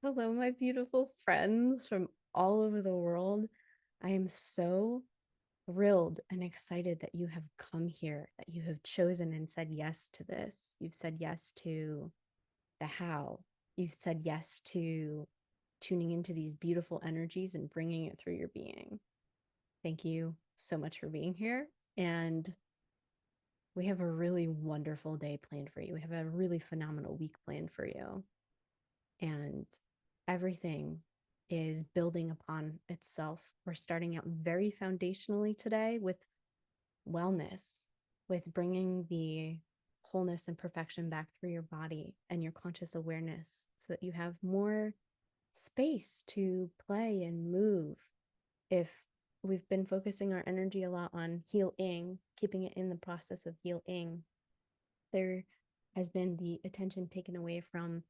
Hello, my beautiful friends from all over the world. I am so thrilled and excited that you have come here, that you have chosen and said yes to this. You've said yes to the how. You've said yes to tuning into these beautiful energies and bringing it through your being. Thank you so much for being here. And we have a really wonderful day planned for you. We have a really phenomenal week planned for you. And everything is building upon itself. We're starting out very foundationally today with wellness, with bringing the wholeness and perfection back through your body and your conscious awareness so that you have more space to play and move. If we've been focusing our energy a lot on healing, keeping it in the process of healing, there has been the attention taken away from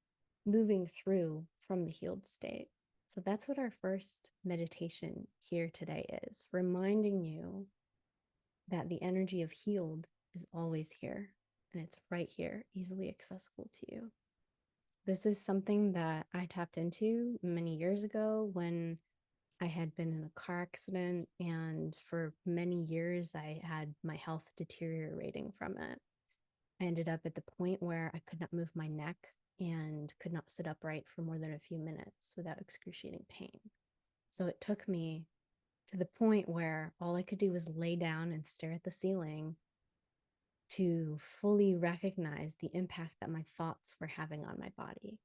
moving through from the healed state. So that's what our first meditation here today is, reminding you that the energy of healed is always here and it's right here, easily accessible to you. This is something that I tapped into many years ago when I had been in a car accident, and for many years I had my health deteriorating from it. I ended up at the point where I could not move my neck and could not sit upright for more than a few minutes without excruciating pain. So it took me to the point where all I could do was lay down and stare at the ceiling to fully recognize the impact that my thoughts were having on my body.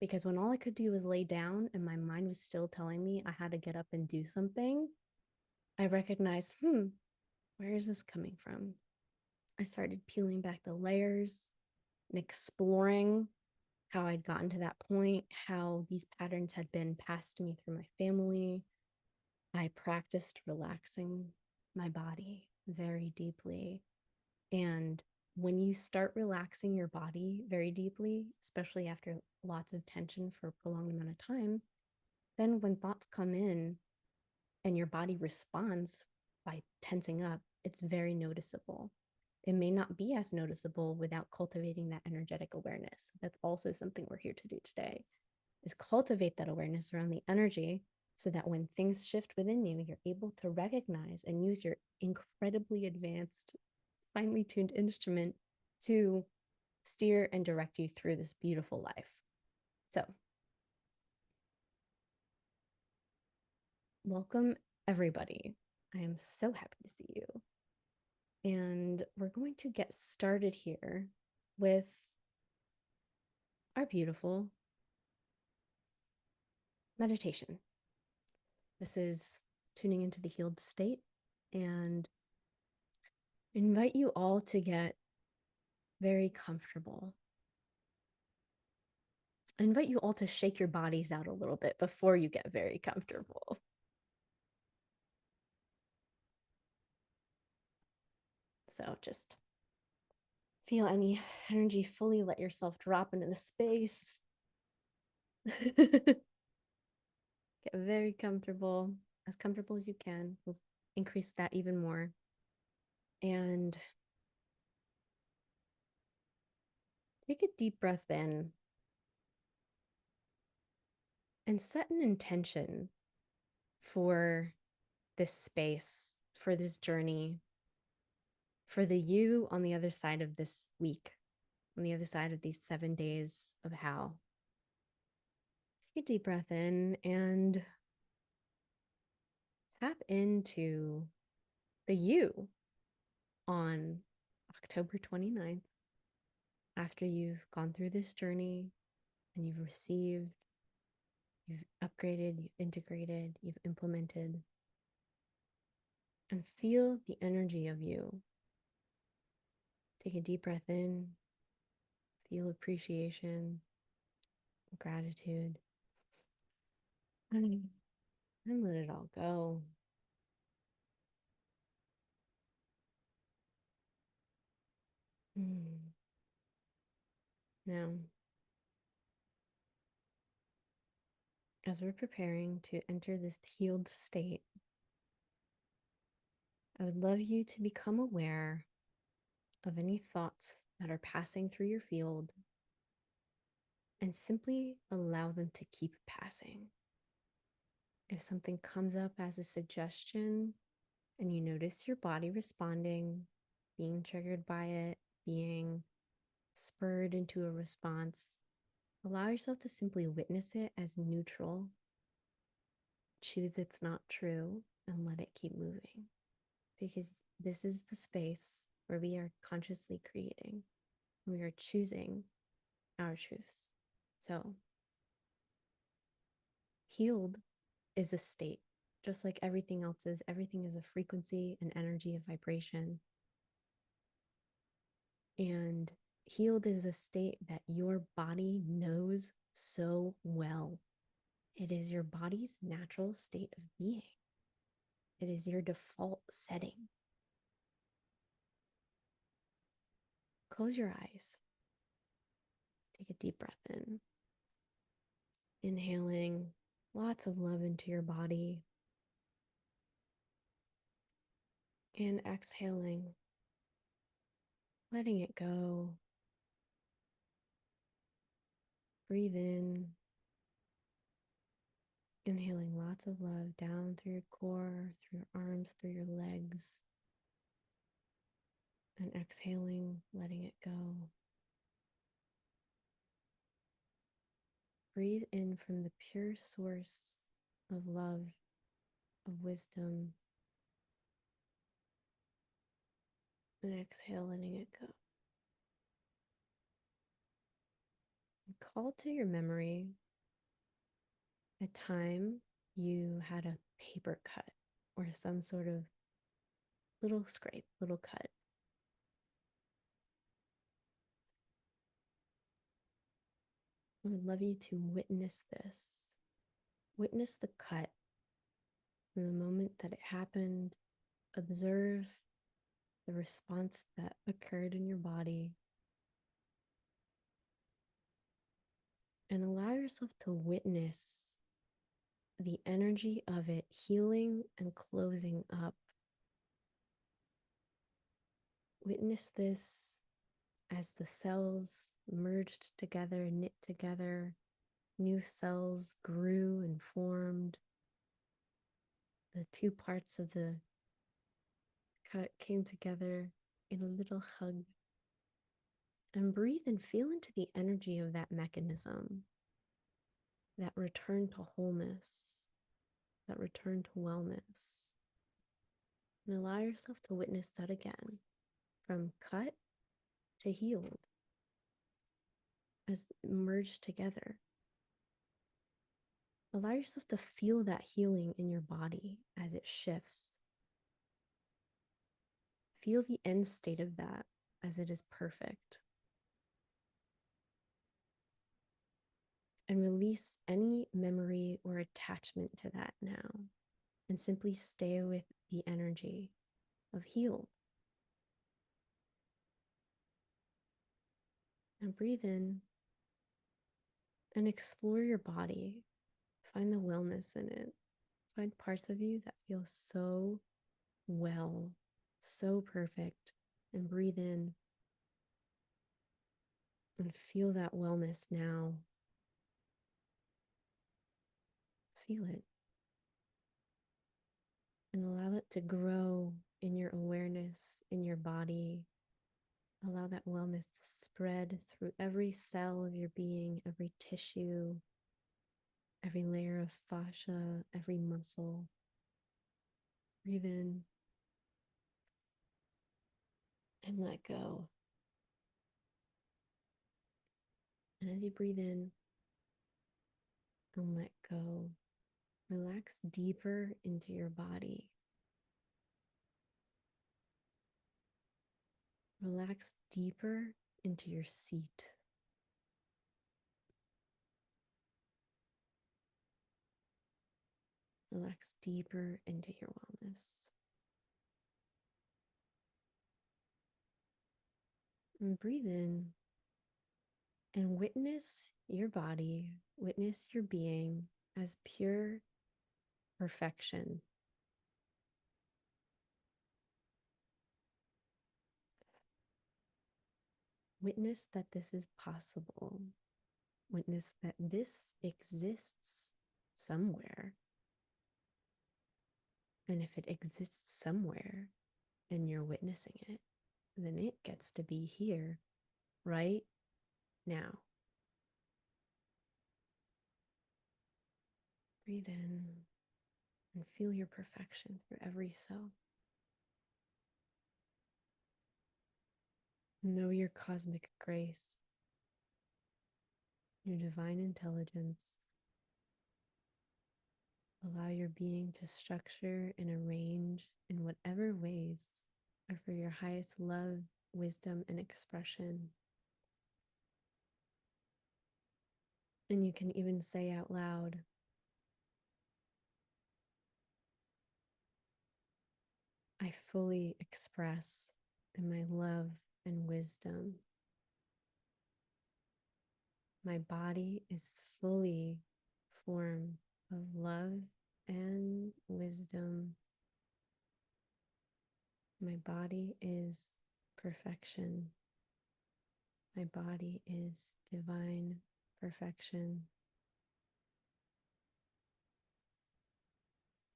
Because when all I could do was lay down and my mind was still telling me I had to get up and do something, I recognized, where is this coming from? I started peeling back the layers and exploring how I'd gotten to that point, how these patterns had been passed to me through my family. I practiced relaxing my body very deeply. And when you start relaxing your body very deeply, especially after lots of tension for a prolonged amount of time, then when thoughts come in and your body responds by tensing up, it's very noticeable. It may not be as noticeable without cultivating that energetic awareness. That's also something we're here to do today, is cultivate that awareness around the energy so that when things shift within you, you're able to recognize and use your incredibly advanced, finely tuned instrument to steer and direct you through this beautiful life. So, welcome everybody. I am so happy to see you. And we're going to get started here with our beautiful meditation. This is tuning into the healed state, and invite you all to get very comfortable. I invite you all to shake your bodies out a little bit before you get very comfortable. So just feel any energy, fully let yourself drop into the space. Get very comfortable, as comfortable as you can. We'll increase that even more. And take a deep breath in and set an intention for this space, for this journey, for the you on the other side of this week, on the other side of these 7 days of how. Take a deep breath in and tap into the you on October 29th, after you've gone through this journey and you've received, you've upgraded, you've integrated, you've implemented, and feel the energy of you. Take a deep breath in, feel appreciation, gratitude, and let it all go. Now, as we're preparing to enter this healed state, I would love you to become aware of any thoughts that are passing through your field, and simply allow them to keep passing. If something comes up as a suggestion and you notice your body responding, being triggered by it, being spurred into a response, allow yourself to simply witness it as neutral, choose it's not true, and let it keep moving. Because this is the space where we are consciously creating. We are choosing our truths. So, healed is a state, just like everything else is. Everything is a frequency, an energy, a vibration. And healed is a state that your body knows so well. It is your body's natural state of being, it is your default setting. Close your eyes. Take a deep breath in, inhaling lots of love into your body, and exhaling, letting it go. Breathe in, inhaling lots of love down through your core, through your arms, through your legs, and exhaling, letting it go. Breathe in from the pure source of love, of wisdom, and exhale, letting it go. And call to your memory a time you had a paper cut or some sort of little scrape, little cut. I would love you to witness this. Witness the cut from the moment that it happened. Observe the response that occurred in your body. And allow yourself to witness the energy of it healing and closing up. Witness this as the cells merged together, knit together, new cells grew and formed. The two parts of the cut came together in a little hug. And breathe and feel into the energy of that mechanism, that return to wholeness, that return to wellness. And allow yourself to witness that again, from cut to healed, as merged together. Allow yourself to feel that healing in your body as it shifts. Feel the end state of that as it is perfect. And release any memory or attachment to that now. And simply stay with the energy of healed. And breathe in and explore your body. Find the wellness in it. Find parts of you that feel so well, so perfect. And breathe in and feel that wellness now. Feel it. And allow it to grow in your awareness, in your body. Allow that wellness to spread through every cell of your being, every tissue, every layer of fascia, every muscle. Breathe in and let go. And as you breathe in and let go, relax deeper into your body. Relax deeper into your seat. Relax deeper into your wellness. And breathe in and witness your body, witness your being as pure perfection. Witness that this is possible. Witness that this exists somewhere. And if it exists somewhere and you're witnessing it, then it gets to be here right now. Breathe in and feel your perfection through every cell. Know your cosmic grace, your divine intelligence. Allow your being to structure and arrange in whatever ways are for your highest love, wisdom, and expression. And you can even say out loud, I fully express in my love and wisdom. My body is fully formed of love and wisdom. My body is perfection. My body is divine perfection.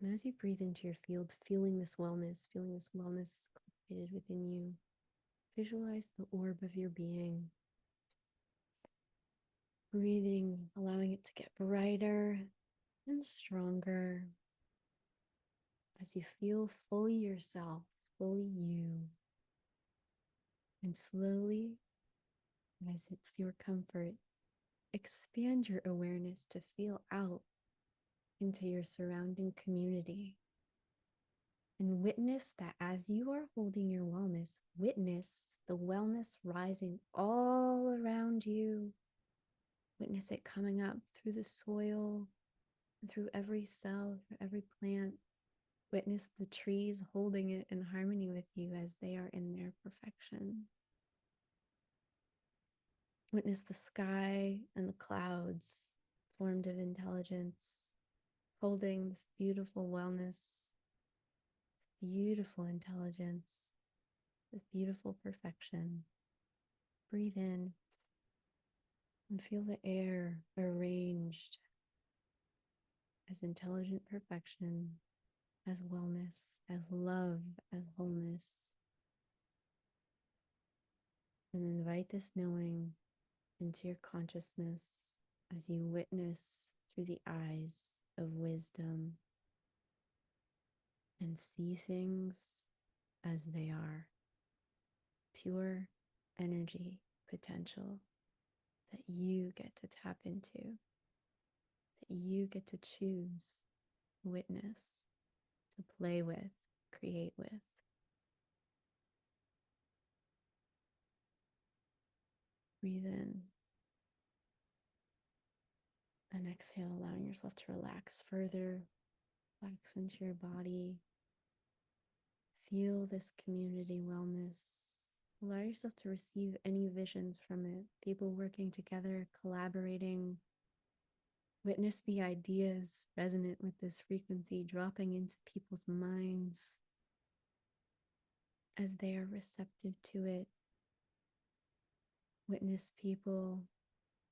And as you breathe into your field, feeling this wellness cultivated within you, visualize the orb of your being. Breathing, allowing it to get brighter and stronger as you feel fully yourself, fully you. And slowly, as it's your comfort, expand your awareness to feel out into your surrounding community. And witness that as you are holding your wellness, witness the wellness rising all around you. Witness it coming up through the soil, through every cell, through every plant. Witness the trees holding it in harmony with you as they are in their perfection. Witness the sky and the clouds formed of intelligence, holding this beautiful wellness, beautiful intelligence, this beautiful perfection. Breathe in and feel the air arranged as intelligent perfection, as wellness, as love, as wholeness. And invite this knowing into your consciousness as you witness through the eyes of wisdom and see things as they are. Pure energy potential that you get to tap into, that you get to choose, witness, to play with, create with. Breathe in and exhale, allowing yourself to relax further, relax into your body. Feel this community wellness. Allow yourself to receive any visions from it, people working together, collaborating. Witness the ideas resonant with this frequency dropping into people's minds as they are receptive to it. Witness people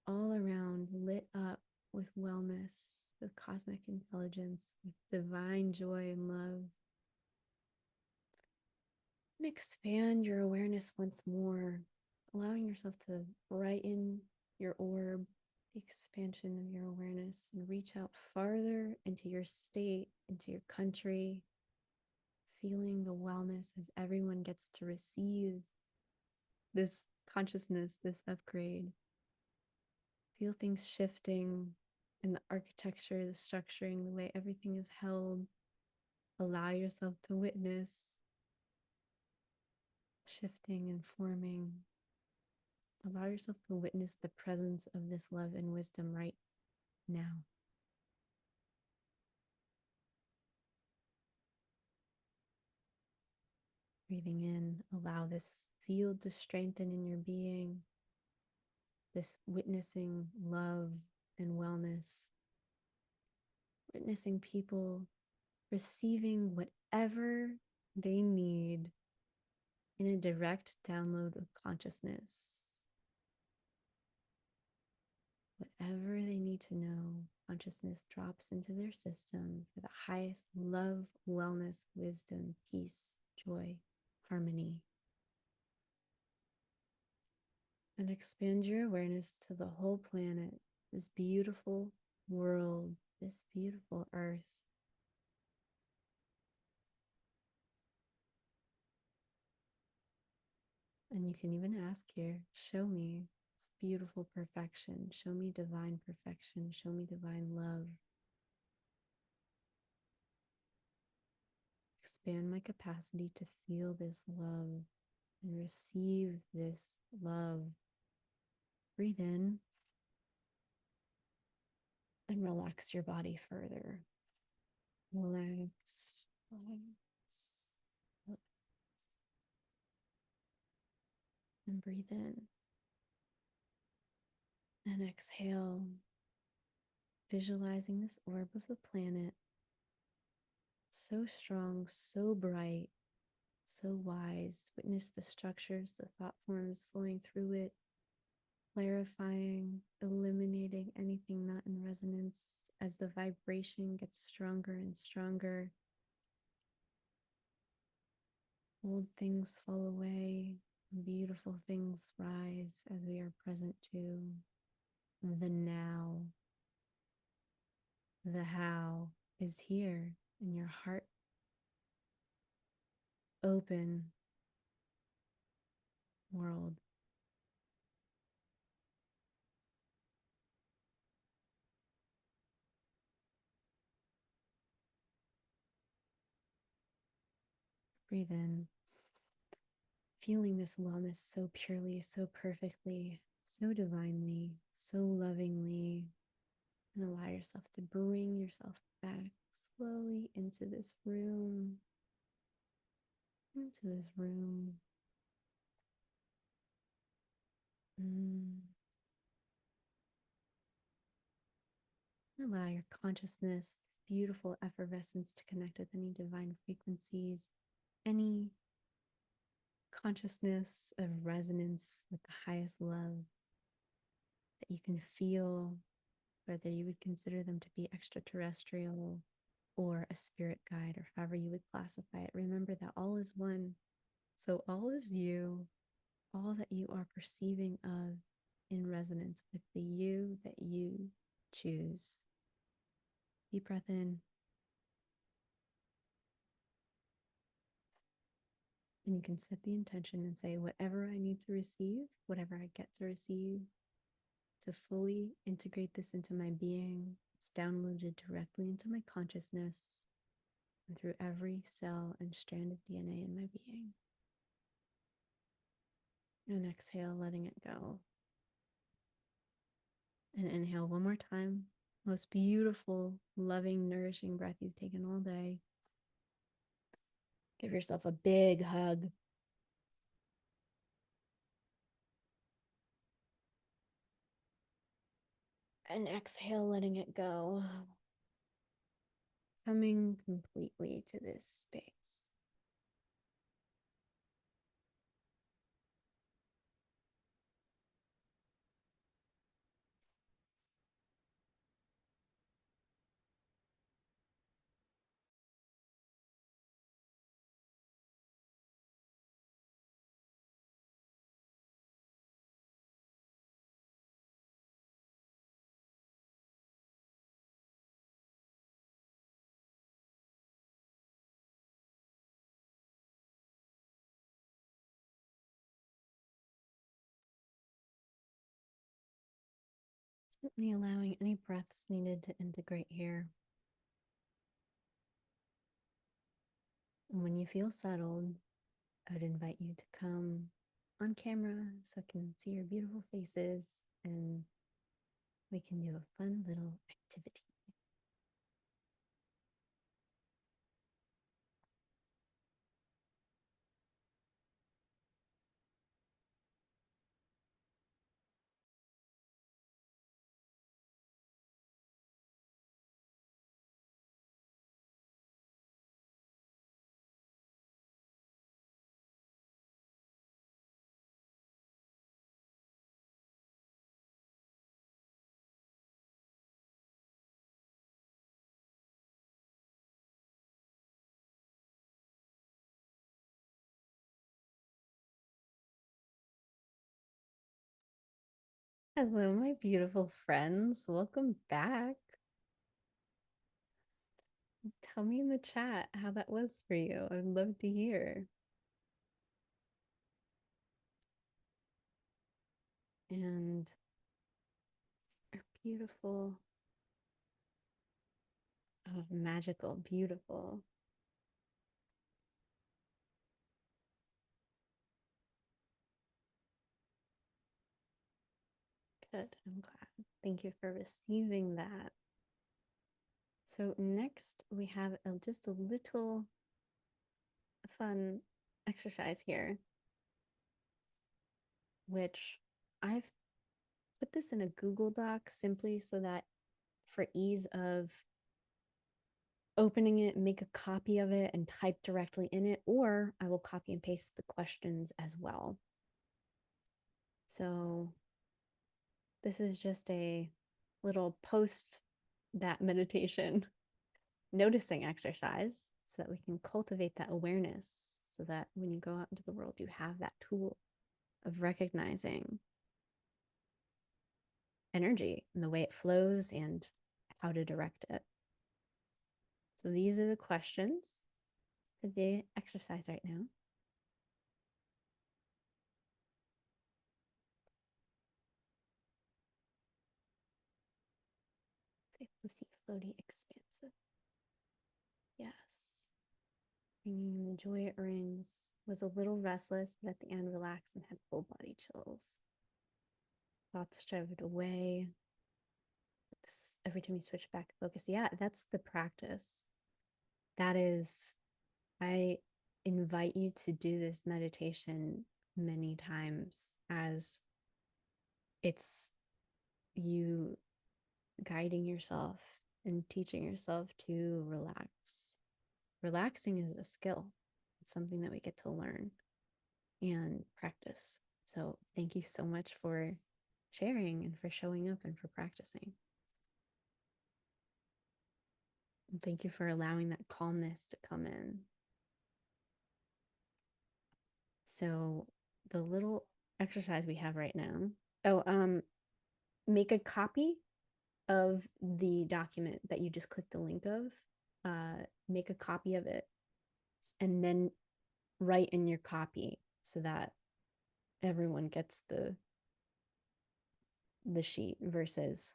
all around lit up with wellness, with cosmic intelligence, with divine joy and love. And expand your awareness once more, allowing yourself to brighten your orb, the expansion of your awareness, and reach out farther into your state, into your country, feeling the wellness as everyone gets to receive this consciousness, this upgrade. Feel things shifting in the architecture, the structuring, the way everything is held. Allow yourself to witness shifting and forming. Allow yourself to witness the presence of this love and wisdom right now. Breathing in, allow this field to strengthen in your being, this witnessing love and wellness, witnessing people receiving whatever they need in a direct download of consciousness. whatever they need to know, consciousness drops into their system for the highest love, wellness, wisdom, peace, joy, harmony. And expand your awareness to the whole planet, this beautiful world, this beautiful earth. And you can even ask here, show me this beautiful perfection. Show me divine perfection. Show me divine love. Expand my capacity to feel this love and receive this love. Breathe in and relax your body further. Relax, relax, relax. And breathe in and exhale, visualizing this orb of the planet, so strong, so bright, so wise. Witness the structures, the thought forms flowing through it, clarifying, eliminating anything not in resonance as the vibration gets stronger and stronger. Old things fall away, beautiful things rise as we are present to the now. The how is here in your heart. Open world. Breathe in, feeling this wellness so purely, so perfectly, so divinely, so lovingly, and allow yourself to bring yourself back slowly into this room, into this room. Allow your consciousness, this beautiful effervescence, to connect with any divine frequencies, any consciousness of resonance with the highest love that you can feel, whether you would consider them to be extraterrestrial or a spirit guide, or however you would classify it. Remember that all is one. So all is you, all that you are perceiving of in resonance with the you that you choose. Deep breath in. And you can set the intention and say, whatever I need to receive, whatever I get to receive, to fully integrate this into my being, it's downloaded directly into my consciousness and through every cell and strand of DNA in my being. And exhale, letting it go. And inhale one more time. Most beautiful, loving, nourishing breath you've taken all day. Give yourself a big hug. And exhale, letting it go. Coming completely to this space. Gently allowing any breaths needed to integrate here. And when you feel settled, I would invite you to come on camera so I can see your beautiful faces and we can do a fun little activity. Hello, my beautiful friends. Welcome back. Tell me in the chat how that was for you. I'd love to hear. And are beautiful, oh, magical, beautiful. Good. I'm glad. Thank you for receiving that. So next we have just a little fun exercise here, which I've put this in a Google Doc simply so that for ease of opening it, make a copy of it and type directly in it, or I will copy and paste the questions as well. So this is just a little post that meditation noticing exercise so that we can cultivate that awareness so that when you go out into the world, you have that tool of recognizing energy and the way it flows and how to direct it. So these are the questions for the exercise right now. Say pussy, floaty, expansive. Yes. Bringing the joy it brings. Was a little restless, but at the end relaxed and had full body chills. Thoughts drifted away. Every time you switch back to focus. Yeah, that's the practice. That is, I invite you to do this meditation many times as it's you guiding yourself and teaching yourself to relax. Relaxing is a skill. It's something that we get to learn and practice. So thank you so much for sharing and for showing up and for practicing. And thank you for allowing that calmness to come in. So the little exercise we have right now. Make a copy of the document that you just clicked the link of. Make a copy of it and then write in your copy so that everyone gets the sheet versus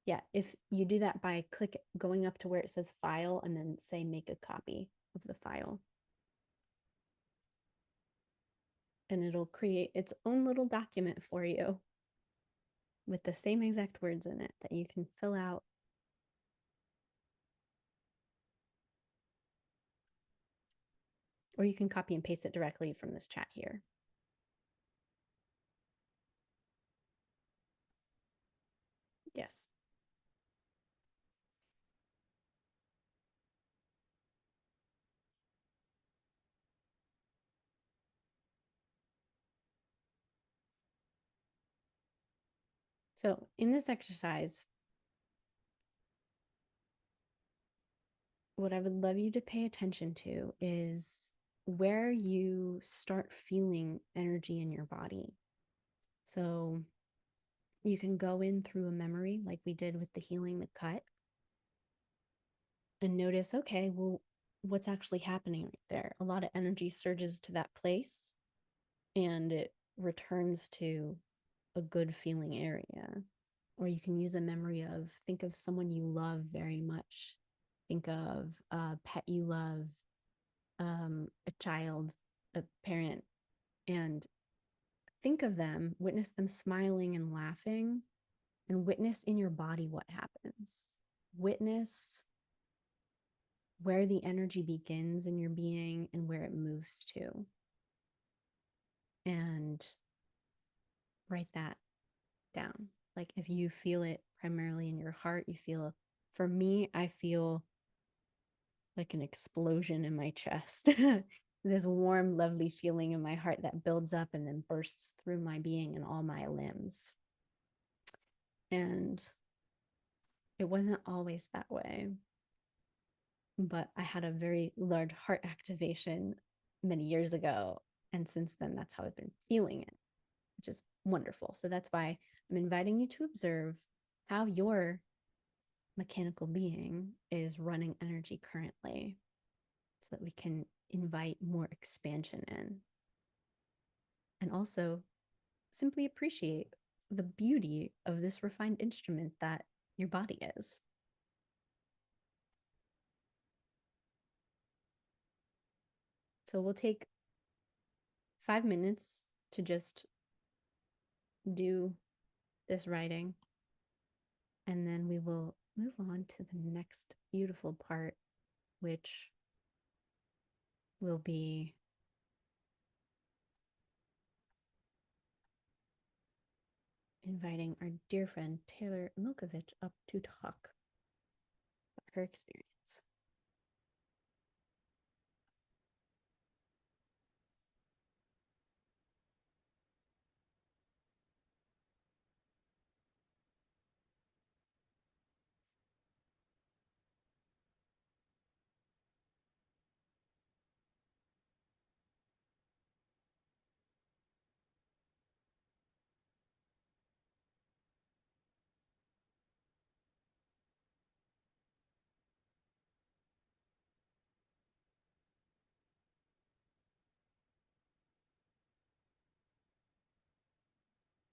yeah, if you do that by going up to where it says file and then say make a copy of the file. And it'll create its own little document for you with the same exact words in it that you can fill out. Or you can copy and paste it directly from this chat here. Yes. So in this exercise, what I would love you to pay attention to is where you start feeling energy in your body. So you can go in through a memory like we did with the healing the cut and notice, okay, well, what's actually happening right there? A lot of energy surges to that place and it returns to a good feeling area. Or you can use a memory of, think of someone you love very much. Think of a pet you love, a child, a parent, and think of them, witness them smiling and laughing, and witness in your body what happens. Witness where the energy begins in your being and where it moves to. And write that down. Like if you feel it primarily in your heart, you feel, for me, I feel like an explosion in my chest. This warm, lovely feeling in my heart that builds up and then bursts through my being and all my limbs. And it wasn't always that way, but I had a very large heart activation many years ago. And since then, that's how I've been feeling it, which is wonderful. So that's why I'm inviting you to observe how your mechanical being is running energy currently so that we can invite more expansion in. And also simply appreciate the beauty of this refined instrument that your body is. So we'll take 5 minutes to just do this writing, and then we will move on to the next beautiful part, which will be inviting our dear friend Tayler Milkovich up to talk about her experience.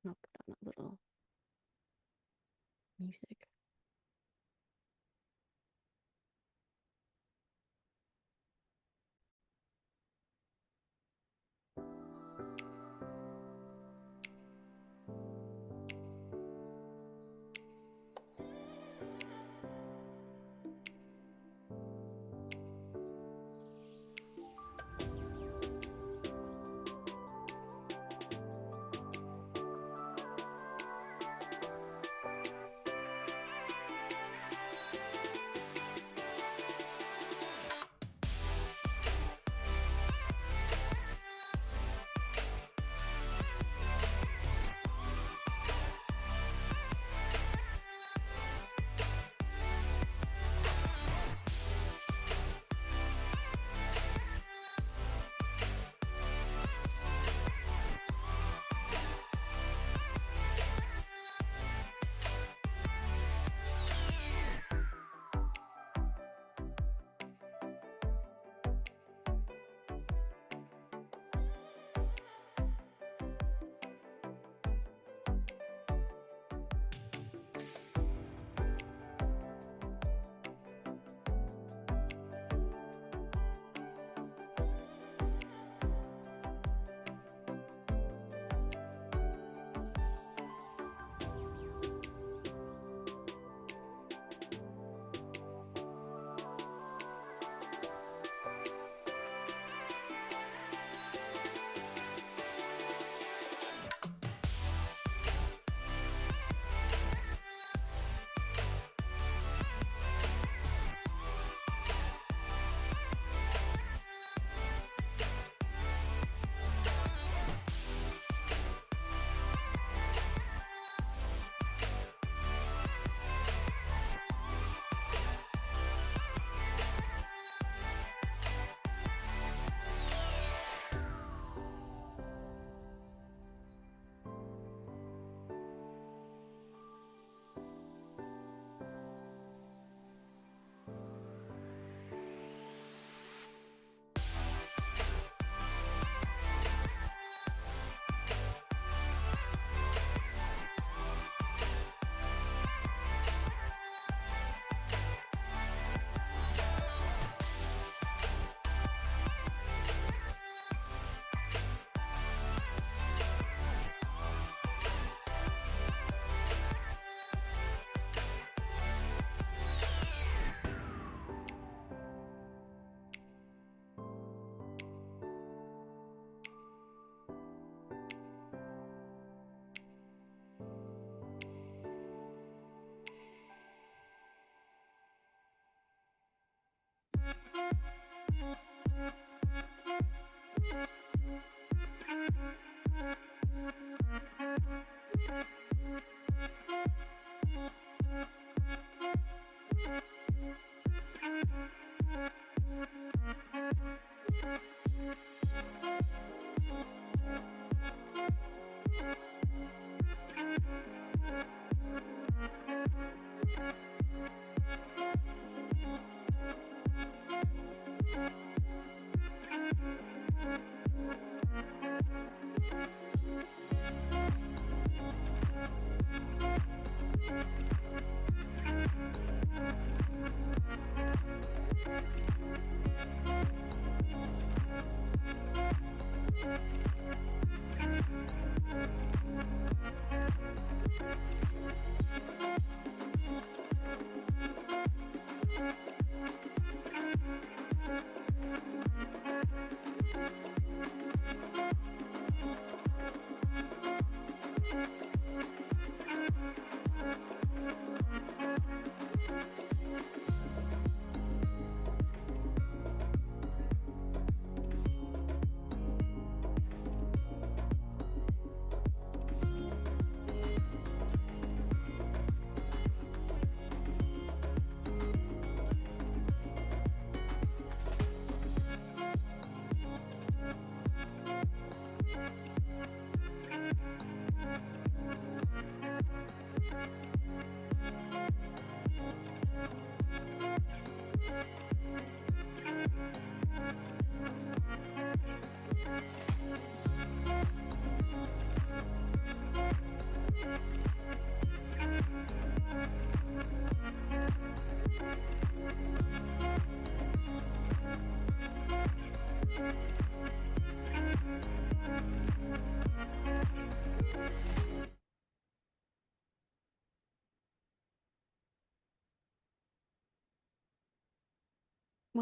I'll put on a little music.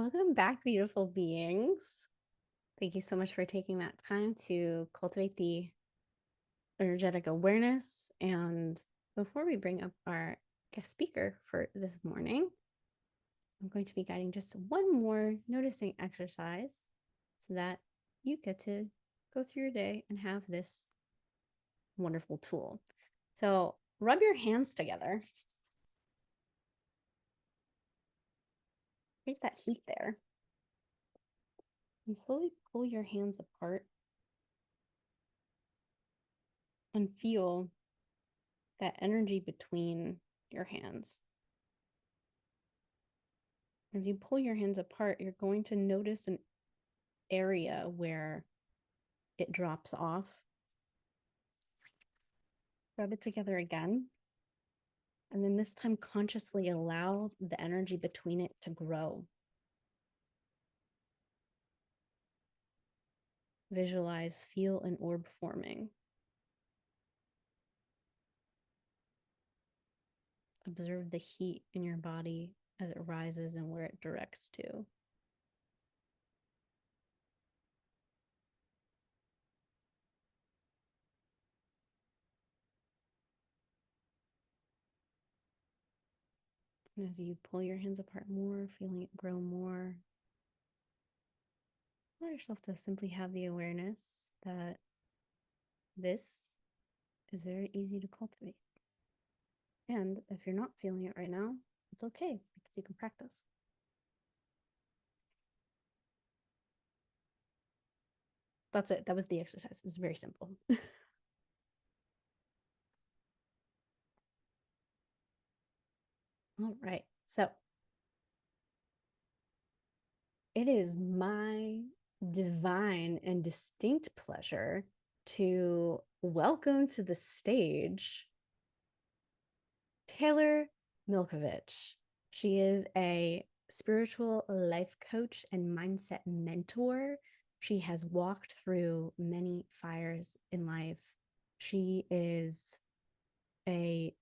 Welcome back, beautiful beings. Thank you so much for taking that time to cultivate the energetic awareness. And before we bring up our guest speaker for this morning, I'm going to be guiding just one more noticing exercise so that you get to go through your day and have this wonderful tool. So rub your hands together. Create that heat there. And slowly pull your hands apart and feel that energy between your hands. As you pull your hands apart, you're going to notice an area where it drops off. Rub it together again. And then this time consciously allow the energy between it to grow. Visualize, feel an orb forming. Observe the heat in your body as it rises and where it directs to. And as you pull your hands apart more, feeling it grow more, allow yourself to simply have the awareness that this is very easy to cultivate. And if you're not feeling it right now, it's okay because you can practice. That's it. That was the exercise. It was very simple. All right. So it is my divine and distinct pleasure to welcome to the stage Tayler Milkovich. She is a spiritual life coach and mindset mentor. She has walked through many fires in life. She is a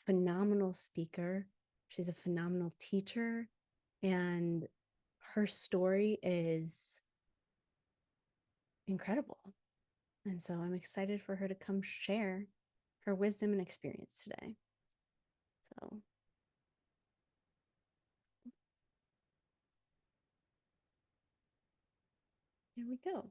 phenomenal speaker. She's a phenomenal teacher. And her story is incredible. And so I'm excited for her to come share her wisdom and experience today. So here we go.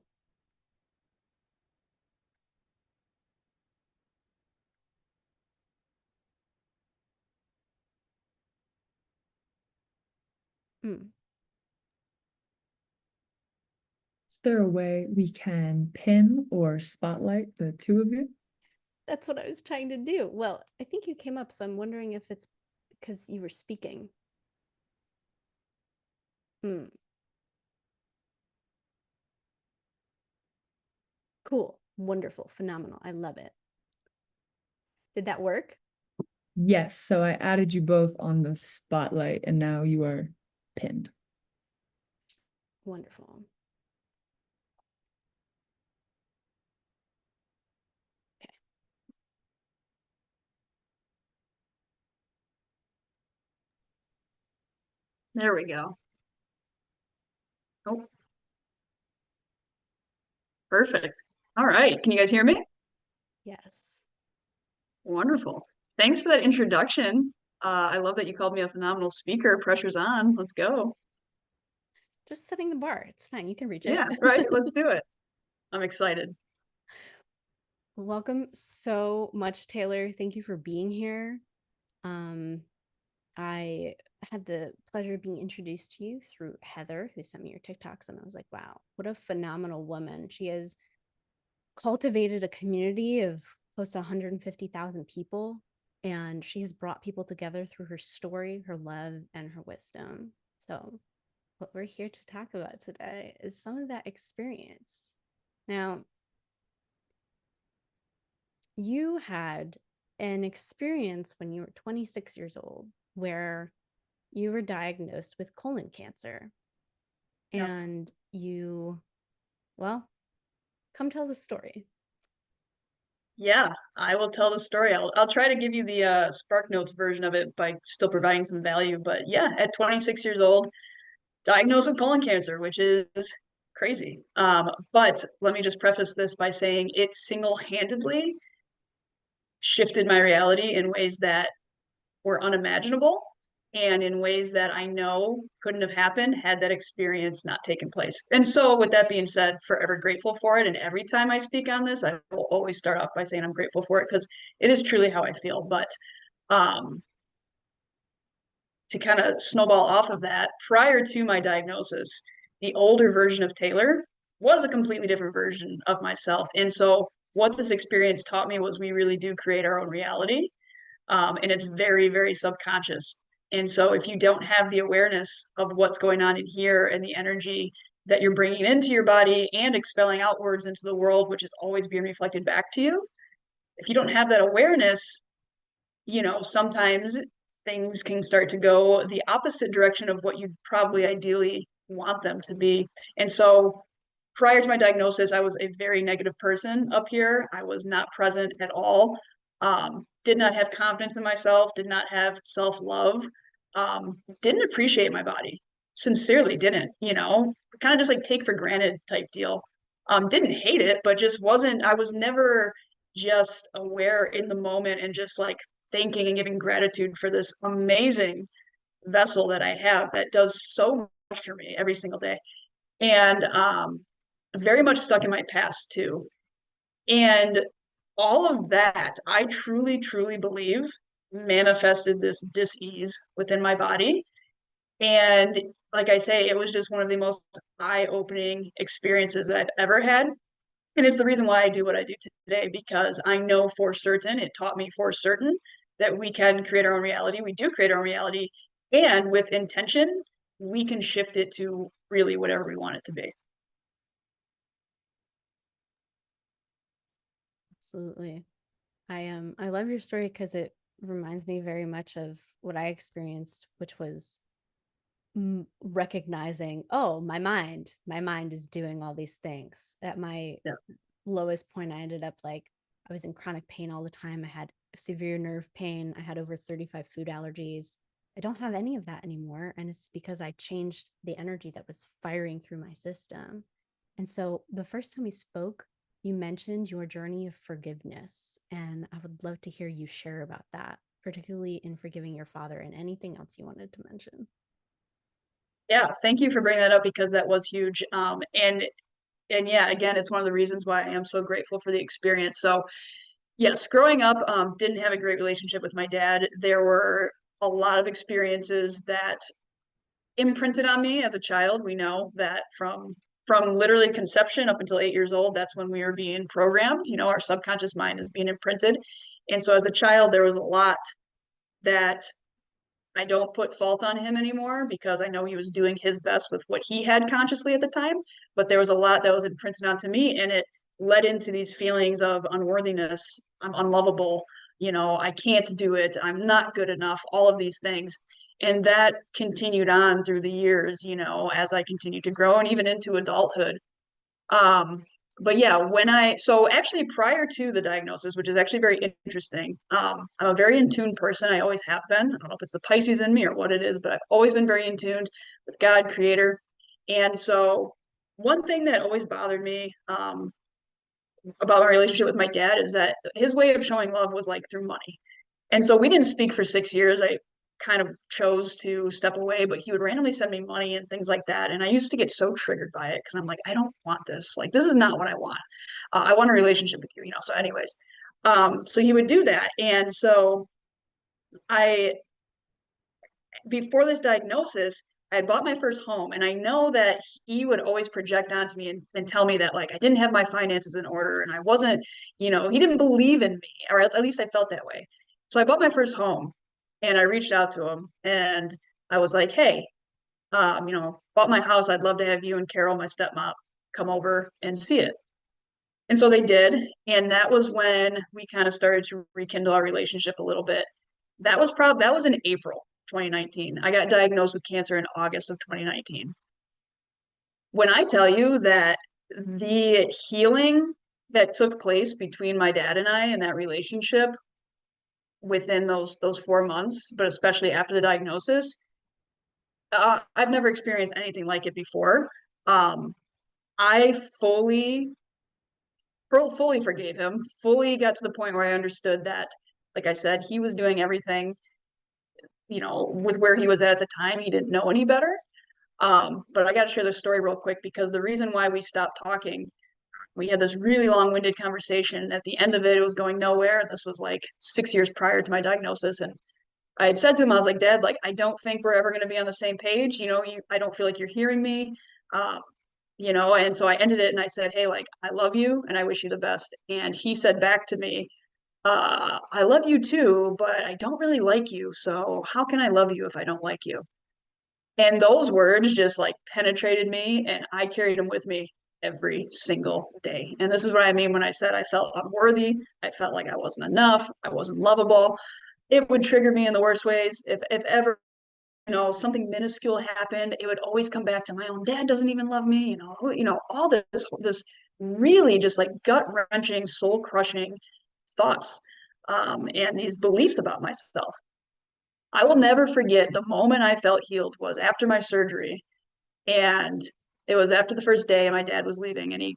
Is there a way we can pin or spotlight the two of you? That's what I was trying to do. Well, I think you came up, so I'm wondering if it's because you were speaking. Cool. Wonderful. Phenomenal. I love it. Did that work? Yes, so I added you both on the spotlight and now you are pinned. Wonderful. Okay. There we go. Oh, perfect. All right. Can you guys hear me? Yes. Wonderful. Thanks for that introduction. I love that you called me a phenomenal speaker. Pressure's on. Let's go. Just setting the bar. It's fine. You can reach Yeah, it. right. Let's do it. I'm excited. Welcome so much, Tayler. Thank you for being here. I had the pleasure of being introduced to you through Heather, who sent me your TikToks, and I was like, wow, what a phenomenal woman. She has cultivated a community of close to 150,000 people, and she has brought people together through her story, her love, and her wisdom. So what we're here to talk about today is some of that experience. Now, you had an experience when you were 26 years old where you were diagnosed with colon cancer. Yep. And you, well, come tell the story. Yeah, I will tell the story. I'll try to give you the Spark Notes version of it by still providing some value. But yeah, at 26 years old, diagnosed with colon cancer, which is crazy. But let me just preface this by saying it single-handedly shifted my reality in ways that were unimaginable and in ways that I know couldn't have happened had that experience not taken place. And so, with that being said, forever grateful for it. And every time I speak on this, I will always start off by saying I'm grateful for it because it is truly how I feel. But um, to kind of snowball off of that, prior to my diagnosis, the older version of Tayler was a completely different version of myself. And so, what this experience taught me was we really do create our own reality. And it's very, very subconscious. And so, if you don't have the awareness of what's going on in here and the energy that you're bringing into your body and expelling outwards into the world, which is always being reflected back to you, if you don't have that awareness, sometimes things can start to go the opposite direction of what you probably ideally want them to be. And so, prior to my diagnosis, I was a very negative person up here. I was not present at all. Did not have confidence in myself, did not have self-love, didn't appreciate my body, sincerely didn't, kind of just like take for granted type deal. Didn't hate it, but just wasn't, I was never just aware in the moment and just like thanking and giving gratitude for this amazing vessel that I have that does so much for me every single day. And very much stuck in my past too. And all of that, I truly, truly believe manifested this dis-ease within my body. And like I say, it was just one of the most eye-opening experiences that I've ever had. And it's the reason why I do what I do today, because I know for certain, it taught me for certain that we can create our own reality. We do create our own reality. And with intention, we can shift it to really whatever we want it to be. Absolutely. I love your story because it reminds me very much of what I experienced, which was recognizing, oh, my mind is doing all these things. At my Yeah. lowest point, I ended up like I was in chronic pain all the time. I had severe nerve pain. I had over 35 food allergies. I don't have any of that anymore. And it's because I changed the energy that was firing through my system. And so the first time we spoke, you mentioned your journey of forgiveness. And I would love to hear you share about that, particularly in forgiving your father and anything else you wanted to mention. Yeah, thank you for bringing that up because that was huge. And yeah, again, it's one of the reasons why I am so grateful for the experience. So yes, growing up, didn't have a great relationship with my dad. There were a lot of experiences that imprinted on me as a child. We know that from literally conception up until 8 years old, that's when we were being programmed. Our subconscious mind is being imprinted. And so as a child, there was a lot that I don't put fault on him anymore because I know he was doing his best with what he had consciously at the time. But there was a lot that was imprinted onto me, and it led into these feelings of unworthiness. I'm unlovable. I can't do it. I'm not good enough. All of these things. And that continued on through the years, as I continued to grow and even into adulthood. Um, but yeah, so actually prior to the diagnosis, which is actually very interesting, I'm a very in tune person. I always have been. I don't know if it's the Pisces in me or what it is, but I've always been very in tune with God, Creator. And so one thing that always bothered me about my relationship with my dad is that his way of showing love was like through money. And so we didn't speak for 6 years. I kind of chose to step away, but he would randomly send me money and things like that. And I used to get so triggered by it because I'm like, I don't want this. Like, this is not what I want. I want a relationship with you. So, anyways, so he would do that. And so I, before this diagnosis, I had bought my first home, and I know that he would always project onto me and tell me that like I didn't have my finances in order and I wasn't, he didn't believe in me, or at least I felt that way. So I bought my first home, and I reached out to him, and I was like, "Hey, bought my house. I'd love to have you and Carol, my stepmom, come over and see it." And so they did, and that was when we kind of started to rekindle our relationship a little bit. That was in April 2019. I got diagnosed with cancer in August of 2019. When I tell you that the healing that took place between my dad and I in that relationship within those 4 months, but especially after the diagnosis, I've never experienced anything like it before. Um, I fully forgave him, fully got to the point where I understood that, like I said, he was doing everything, with where he was at the time. He didn't know any better. But I got to share this story real quick because the reason why we stopped talking, we had this really long-winded conversation. And at the end of it, it was going nowhere. This was like 6 years prior to my diagnosis. And I had said to him, I was like, Dad, like, I don't think we're ever going to be on the same page. I don't feel like you're hearing me. Um, and so I ended it and I said, hey, like, I love you and I wish you the best. And he said back to me, I love you too, but I don't really like you. So how can I love you if I don't like you? And those words just like penetrated me, and I carried them with me every single day. And this is what I mean when I said I felt unworthy. I felt like I wasn't enough. I wasn't lovable. It would trigger me in the worst ways. If ever, something minuscule happened, it would always come back to my own dad doesn't even love me. All this really just like gut wrenching, soul crushing thoughts, and these beliefs about myself. I will never forget the moment I felt healed was after my surgery. And it was after the first day, and my dad was leaving, and he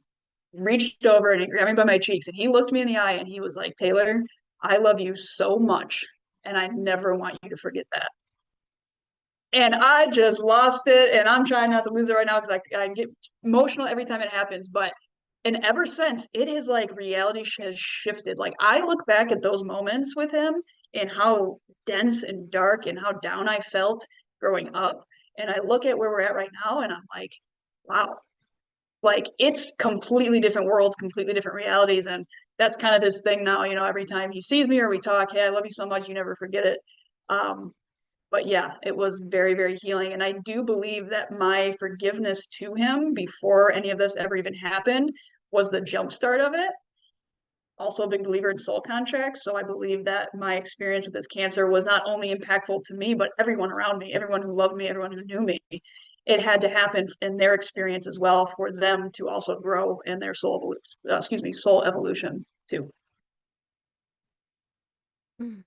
reached over and he grabbed me by my cheeks and he looked me in the eye and he was like, Tayler, I love you so much. And I never want you to forget that. And I just lost it. And I'm trying not to lose it right now because I get emotional every time it happens. And ever since, it is like reality has shifted. Like I look back at those moments with him and how dense and dark and how down I felt growing up. And I look at where we're at right now and I'm like, wow, like it's completely different worlds, completely different realities. And that's kind of this thing now, every time he sees me or we talk, hey, I love you so much, you never forget it. Um, but yeah, it was very, very healing. And I do believe that my forgiveness to him before any of this ever even happened was the jumpstart of it. Also a big believer in soul contracts. So I believe that my experience with this cancer was not only impactful to me, but everyone around me, everyone who loved me, everyone who knew me. It had to happen in their experience as well for them to also grow in their soul evolution too. Thank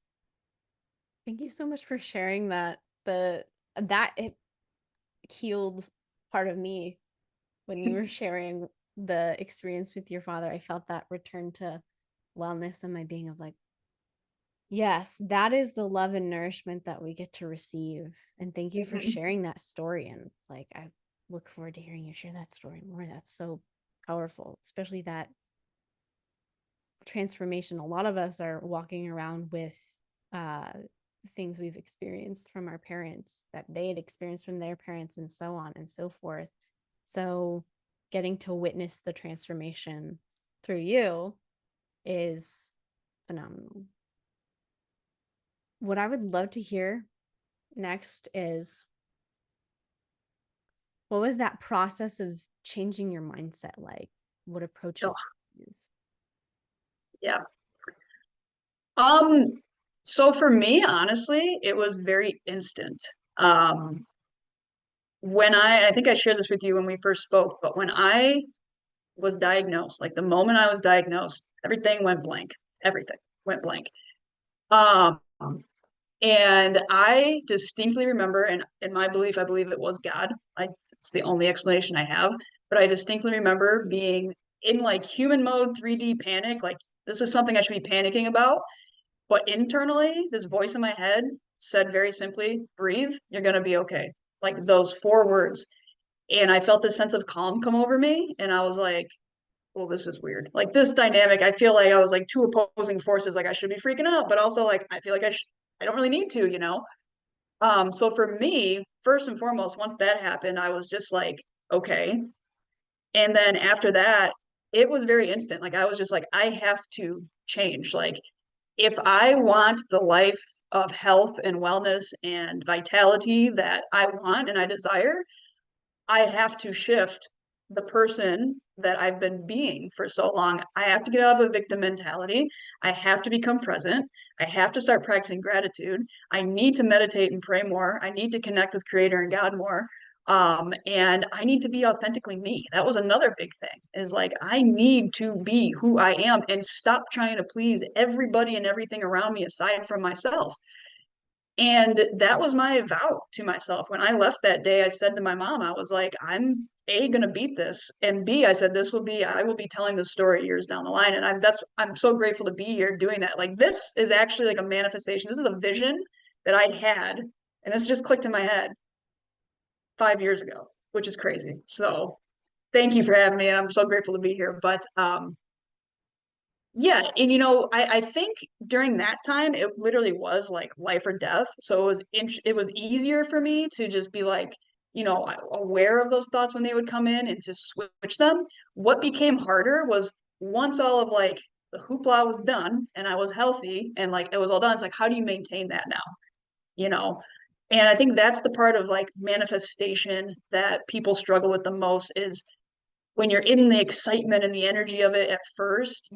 you so much for sharing that. It healed part of me when you were sharing the experience with your father. I felt that return to wellness and my being of like, yes, that is the love and nourishment that we get to receive. And thank you for sharing that story. And like, I look forward to hearing you share that story more. That's so powerful, especially that transformation. A lot of us are walking around with things we've experienced from our parents that they had experienced from their parents and so on and so forth. So getting to witness the transformation through you is phenomenal. What I would love to hear next is, what was that process of changing your mindset like? What approaches you use? Yeah. So for me, honestly, it was very instant. I think I shared this with you when we first spoke, but when I was diagnosed, like the moment I was diagnosed, everything went blank. Everything went blank. Um, and I distinctly remember, and in my belief, I believe it was God. It's the only explanation I have, but I distinctly remember being in like human mode, 3D panic. Like this is something I should be panicking about. But internally, this voice in my head said very simply, breathe, you're going to be okay. Like those 4 words. And I felt this sense of calm come over me. And I was like, well, this is weird. Like this dynamic, I feel like I was like two opposing forces. Like I should be freaking out, but also like I feel like I don't really need to. So for me, first and foremost, once that happened, I was just like, okay. And then after that, it was very instant. Like I was just like, I have to change. Like if I want the life of health and wellness and vitality that I want and I desire, I have to shift the person that I've been being for so long. I have to get out of a victim mentality. I have to become present. I have to start practicing gratitude. I need to meditate and pray more. I need to connect with Creator and God more. And I need to be authentically me. That was another big thing, is like I need to be who I am and stop trying to please everybody and everything around me aside from myself. And that was my vow to myself. When I left that day, I said to my mom, I was like, I'm A, gonna beat this. And B, I said, I will be telling this story years down the line. And I'm so grateful to be here doing that. Like this is actually like a manifestation. This is a vision that I had, and this just clicked in my head 5 years ago, which is crazy. So thank you for having me, and I'm so grateful to be here. But yeah, and I think during that time it literally was like life or death. So it was easier for me to just be like, aware of those thoughts when they would come in and to switch them. What became harder was once all of like the hoopla was done and I was healthy and like it was all done, it's like, how do you maintain that now? You know? And I think that's the part of like manifestation that people struggle with the most is when you're in the excitement and the energy of it at first,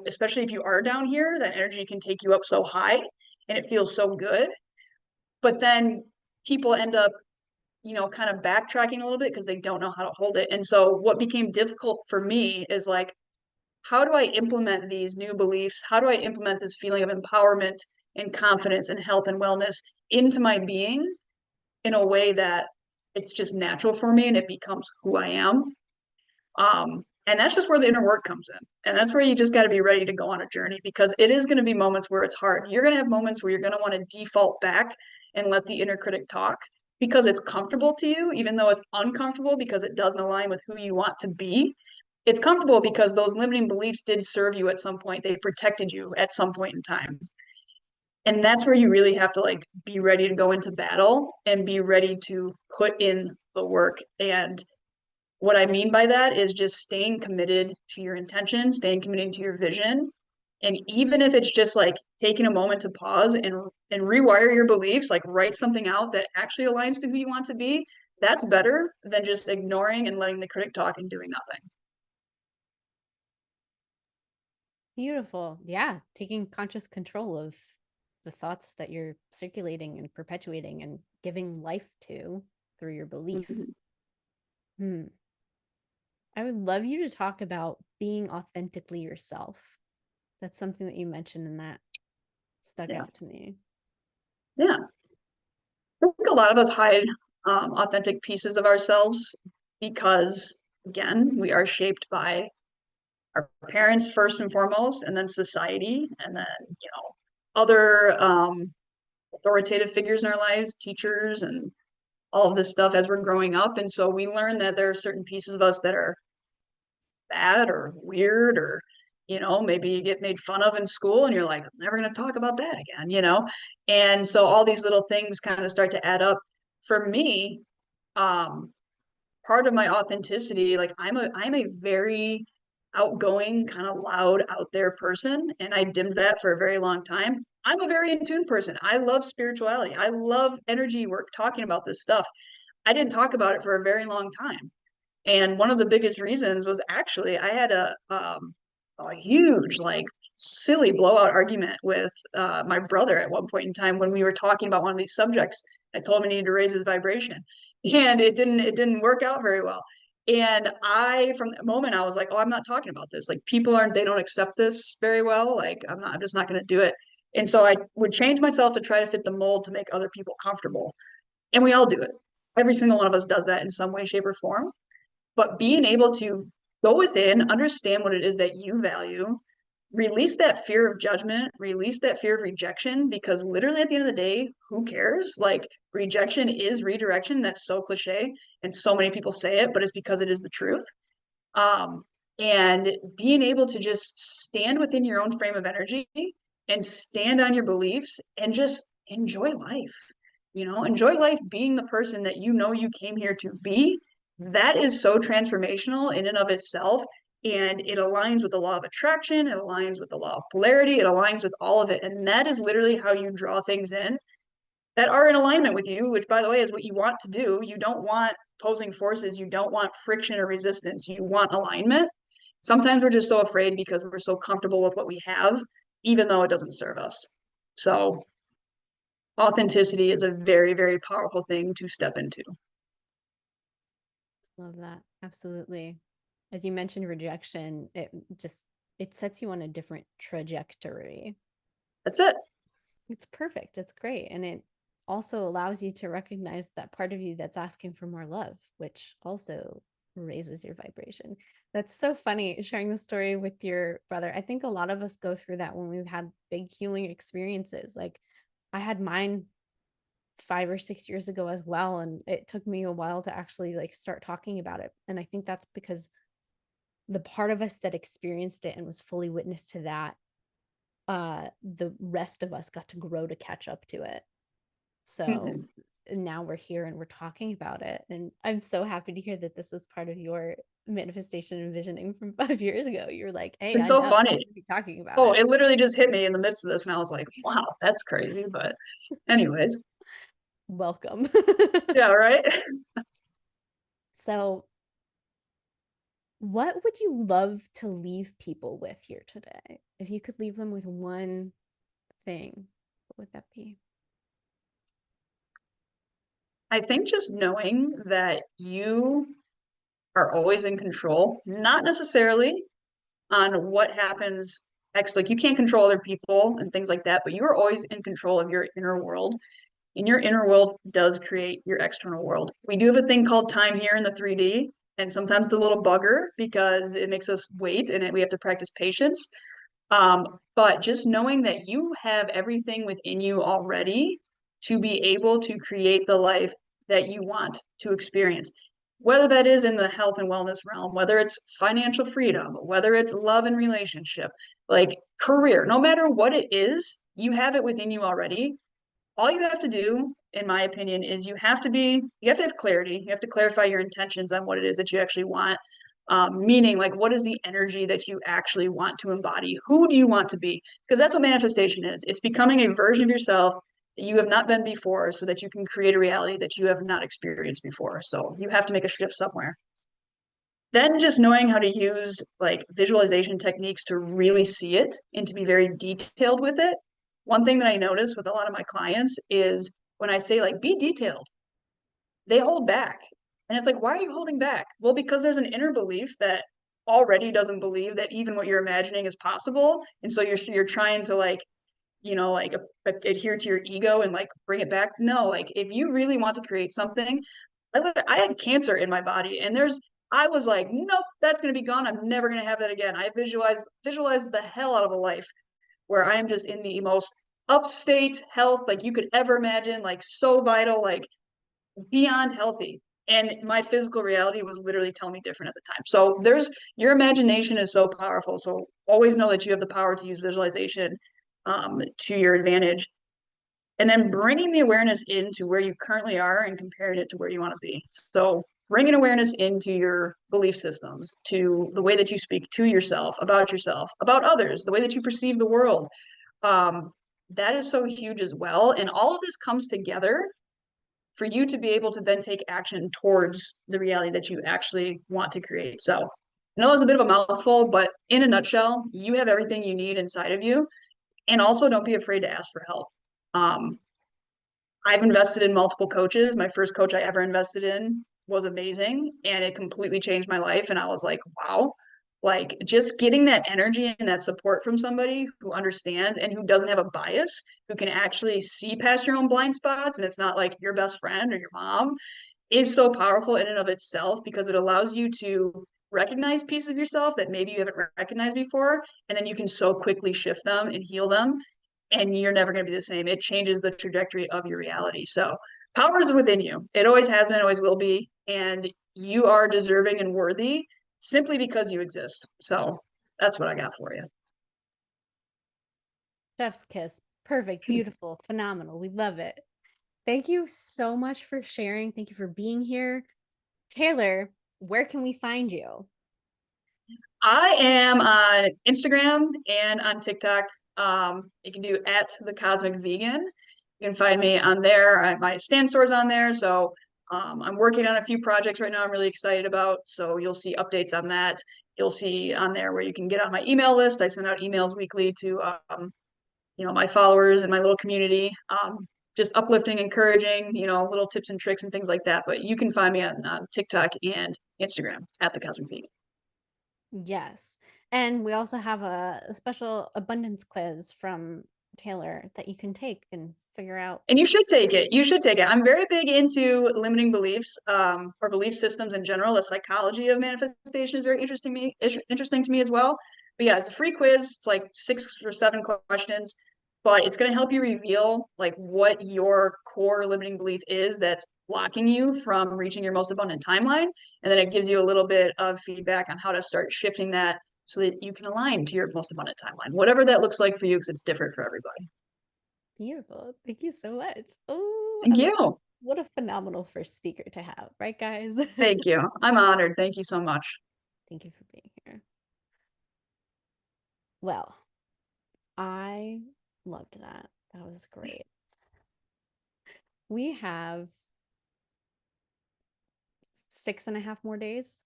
especially if you are down here, that energy can take you up so high and it feels so good. But then people end up, kind of backtracking a little bit because they don't know how to hold it. And so what became difficult for me is like, how do I implement these new beliefs? How do I implement this feeling of empowerment and confidence and health and wellness into my being in a way that it's just natural for me and it becomes who I am? And that's just where the inner work comes in. And that's where you just got to be ready to go on a journey because it is going to be moments where it's hard. You're going to have moments where you're going to want to default back and let the inner critic talk because it's comfortable to you, even though it's uncomfortable because it doesn't align with who you want to be. It's comfortable because those limiting beliefs did serve you at some point. They protected you at some point in time. And that's where you really have to like be ready to go into battle and be ready to put in the work. And what I mean by that is just staying committed to your intention, staying committed to your vision. And even if it's just like taking a moment to pause and rewire your beliefs, like write something out that actually aligns to who you want to be, that's better than just ignoring and letting the critic talk and doing nothing. Beautiful. Yeah, taking conscious control of the thoughts that you're circulating and perpetuating and giving life to through your belief. Mm-hmm. Hmm. I would love you to talk about being authentically yourself. That's something that you mentioned and that stuck Yeah. out to me. Yeah. I think a lot of us hide authentic pieces of ourselves because, again, we are shaped by our parents first and foremost, and then society, and then, other authoritative figures in our lives, teachers, and all of this stuff as we're growing up. And so we learn that there are certain pieces of us that are bad or weird or, maybe you get made fun of in school and you're like, I'm never going to talk about that again. And so all these little things kind of start to add up. For me, um, part of my authenticity, like I'm a very outgoing, kind of loud, out there person, and I dimmed that for a very long time. I'm a very in tune person. I love spirituality. I love energy work, talking about this stuff. I didn't talk about it for a very long time. And one of the biggest reasons was actually I had a huge, like, silly blowout argument with my brother at one point in time when we were talking about one of these subjects. I told him he needed to raise his vibration, and it didn't work out very well. And from that moment, I was like, oh, I'm not talking about this. Like, they don't accept this very well. Like, I'm just not going to do it. And so I would change myself to try to fit the mold to make other people comfortable. And we all do it. Every single one of us does that in some way, shape, or form. But being able to go within, understand what it is that you value, release that fear of judgment, release that fear of rejection, because literally at the end of the day, who cares? Like, rejection is redirection. That's so cliche. And so many people say it, but it's because it is the truth. Um, and being able to just stand within your own frame of energy and stand on your beliefs and just enjoy life. Enjoy life being the person that you came here to be. That is so transformational in and of itself. And it aligns with the law of attraction, it aligns with the law of polarity, it aligns with all of it. And that is literally how you draw things in that are in alignment with you, which, by the way, is what you want to do. You don't want opposing forces. You don't want friction or resistance. You want alignment. Sometimes we're just so afraid because we're so comfortable with what we have, even though it doesn't serve us. So authenticity is a very, very powerful thing to step into. Love that. Absolutely. As you mentioned rejection, it sets you on a different trajectory. That's it. It's perfect. It's great. And also allows you to recognize that part of you that's asking for more love, which also raises your vibration. That's so funny sharing the story with your brother. I think a lot of us go through that when we've had big healing experiences. Like I had mine 5 or 6 years ago as well, and it took me a while to actually like start talking about it. And I think that's because the part of us that experienced it and was fully witness to that, the rest of us got to grow to catch up to it. So now we're here and we're talking about it. And I'm so happy to hear that this is part of your manifestation and visioning from 5 years ago. You're like, hey, It's I so know, funny. I'm gonna be talking about Oh, it. it literally just hit me in the midst of this, and I was like, wow, that's crazy. But anyways, Welcome. yeah, right. So, what would you love to leave people with here today? If you could leave them with one thing, what would that be? I think just knowing that you are always in control, not necessarily on what happens next. Like you can't control other people and things like that, but you are always in control of your inner world. And your inner world does create your external world. We do have a thing called time here in the 3D, and sometimes it's a little bugger because it makes us wait and we have to practice patience. But just knowing that you have everything within you already to be able to create the life that you want to experience, whether that is in the health and wellness realm, whether it's financial freedom, whether it's love and relationship, like career, no matter what it is, you have it within you already. All you have to do, in my opinion, is you have to have clarity. You have to clarify your intentions on what it is that you actually want. Meaning, like, what is the energy that you actually want to embody? Who do you want to be? Because that's what manifestation is. It's becoming a version of yourself that you have not been before so that you can create a reality that you have not experienced before. So you have to make a shift somewhere. Then just knowing how to use like visualization techniques to really see it and to be very detailed with it. One thing that I notice with a lot of my clients is when I say like be detailed, they hold back. And it's like, why are you holding back? Well, because there's an inner belief that already doesn't believe that even what you're imagining is possible. And so you're trying to like, like adhere to your ego and like bring it back. No, like if you really want to create something, I had cancer in my body, and I was like, nope, that's gonna be gone. I'm never gonna have that again. I visualized the hell out of a life where I am just in the most upstate health like you could ever imagine, like so vital, like beyond healthy. And my physical reality was literally telling me different at the time. So your imagination is so powerful. So always know that you have the power to use visualization to your advantage. And then bringing the awareness into where you currently are and comparing it to where you want to be. So bringing awareness into your belief systems, to the way that you speak to yourself, about others, the way that you perceive the world. That is so huge as well. And all of this comes together for you to be able to then take action towards the reality that you actually want to create. So I know that's a bit of a mouthful, but in a nutshell, you have everything you need inside of you. And also don't be afraid to ask for help. Um, I've invested in multiple coaches. My first coach I ever invested in was amazing and it completely changed my life. And I was like, wow, like just getting that energy and that support from somebody who understands and who doesn't have a bias, who can actually see past your own blind spots. And it's not like your best friend or your mom, is so powerful in and of itself because it allows you to recognize pieces of yourself that maybe you haven't recognized before. And then you can so quickly shift them and heal them and you're never going to be the same. It changes the trajectory of your reality. So power is within you. It always has been, always will be. And you are deserving and worthy simply because you exist. So that's what I got for you. Chef's kiss. Perfect, beautiful, phenomenal. We love it. Thank you so much for sharing. Thank you for being here. Tayler, where can we find you? I am on Instagram and on TikTok. You can do at the Cosmic Vegan. You can find me on there. My stand store's on there. So I'm working on a few projects right now I'm really excited about. So you'll see updates on that. You'll see on there where you can get on my email list. I send out emails weekly to my followers and my little community. Just uplifting, encouraging, little tips and tricks and things like that. But you can find me on TikTok and Instagram at the Cosmic Vegan. Yes. And we also have a special abundance quiz from Tayler that you can take and figure out. And you should take it. You should take it. I'm very big into limiting beliefs, or belief systems in general. The psychology of manifestation is very interesting to me as well. But yeah, it's a free quiz. It's like 6 or 7 questions, but it's going to help you reveal like what your core limiting belief is that's blocking you from reaching your most abundant timeline. And then it gives you a little bit of feedback on how to start shifting that so that you can align to your most abundant timeline, whatever that looks like for you, because it's different for everybody. Beautiful. Thank you so much. Oh, Thank you. what a phenomenal first speaker to have, right, guys? Thank you. I'm honored. Thank you so much. Thank you for being here. Well, I loved that. That was great. We have 6.5 more days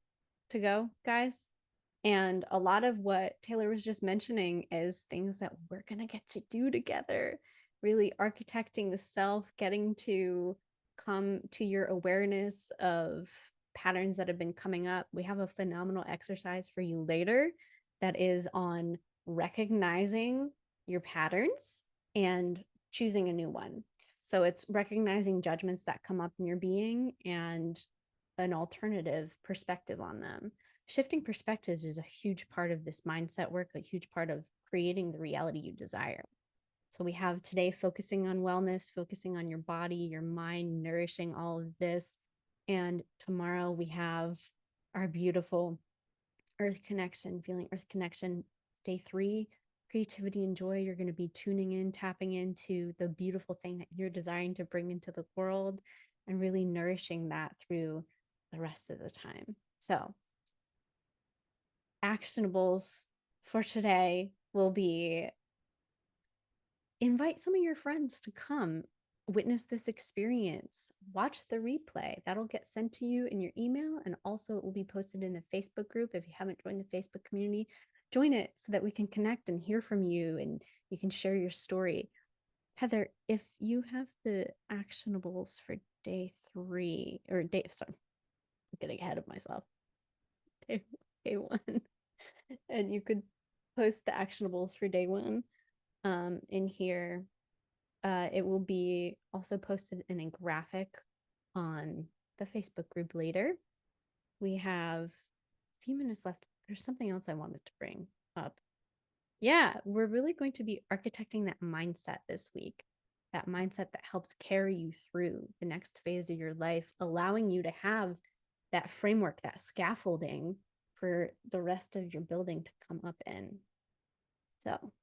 to go, guys. And a lot of what Tayler was just mentioning is things that we're going to get to do together, really architecting the self, getting to come to your awareness of patterns that have been coming up. We have a phenomenal exercise for you later that is on recognizing your patterns and choosing a new one. So it's recognizing judgments that come up in your being and an alternative perspective on them. Shifting perspectives is a huge part of this mindset work, a huge part of creating the reality you desire. So we have today focusing on wellness, focusing on your body, your mind, nourishing all of this. And tomorrow we have our beautiful earth connection, feeling earth connection. Day 3, creativity and joy. You're going to be tuning in, tapping into the beautiful thing that you're desiring to bring into the world and really nourishing that through the rest of the time. So actionables for today will be invite some of your friends to come witness this experience, watch the replay. That'll get sent to you in your email, and also it will be posted in the Facebook group. If you haven't joined the Facebook community, join it so that we can connect and hear from you and you can share your story. Heather, if you have the actionables for day 3 or day, sorry, I'm getting ahead of myself. Day 1. And you could post the actionables for day 1 in here. It will be also posted in a graphic on the Facebook group later. We have a few minutes left. There's something else I wanted to bring up. Yeah, we're really going to be architecting that mindset this week. That mindset that helps carry you through the next phase of your life, allowing you to have that framework, that scaffolding for the rest of your building to come up in. So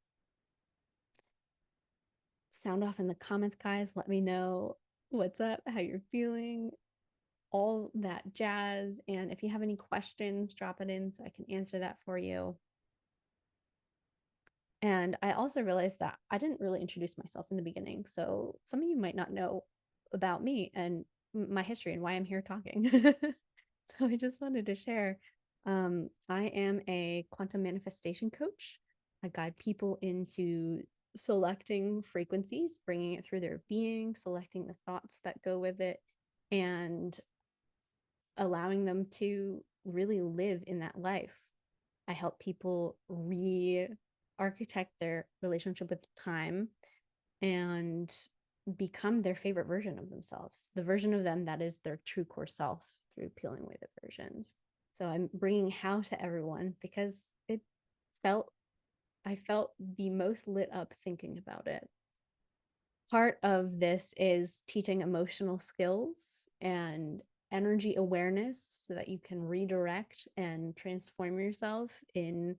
sound off in the comments, guys. Let me know what's up, how you're feeling, all that jazz. And if you have any questions, drop it in so I can answer that for you. And I also realized that I didn't really introduce myself in the beginning. So some of you might not know about me and my history and why I'm here talking. So I just wanted to share. I am a quantum manifestation coach. I guide people into selecting frequencies, bringing it through their being, selecting the thoughts that go with it, and allowing them to really live in that life. I help people re-architect their relationship with time and become their favorite version of themselves, the version of them that is their true core self through peeling away the versions. So I'm bringing how to everyone because I felt the most lit up thinking about it. Part of this is teaching emotional skills and energy awareness so that you can redirect and transform yourself in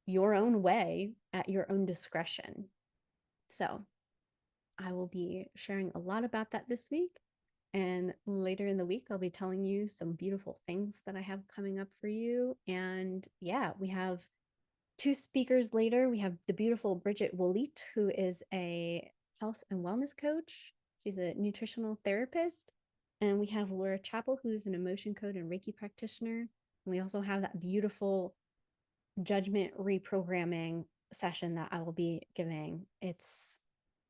your own way at your own discretion. So I will be sharing a lot about that this week. And later in the week, I'll be telling you some beautiful things that I have coming up for you. And yeah, we have 2 speakers later. We have the beautiful Bridget Woolite, who is a health and wellness coach. She's a nutritional therapist. And we have Laura Chappell, who's an emotion code and Reiki practitioner. And we also have that beautiful judgment reprogramming session that I will be giving. It's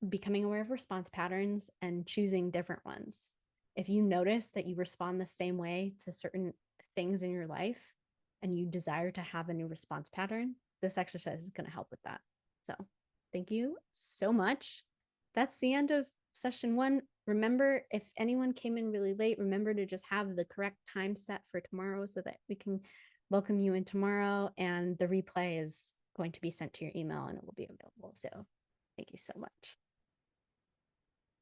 becoming aware of response patterns and choosing different ones. If you notice that you respond the same way to certain things in your life and you desire to have a new response pattern, this exercise is going to help with that. So thank you so much. that's the end of session 1. Remember, if anyone came in really late, remember to just have the correct time set for tomorrow so that we can welcome you in tomorrow. And the replay is going to be sent to your email and it will be available. So thank you so much.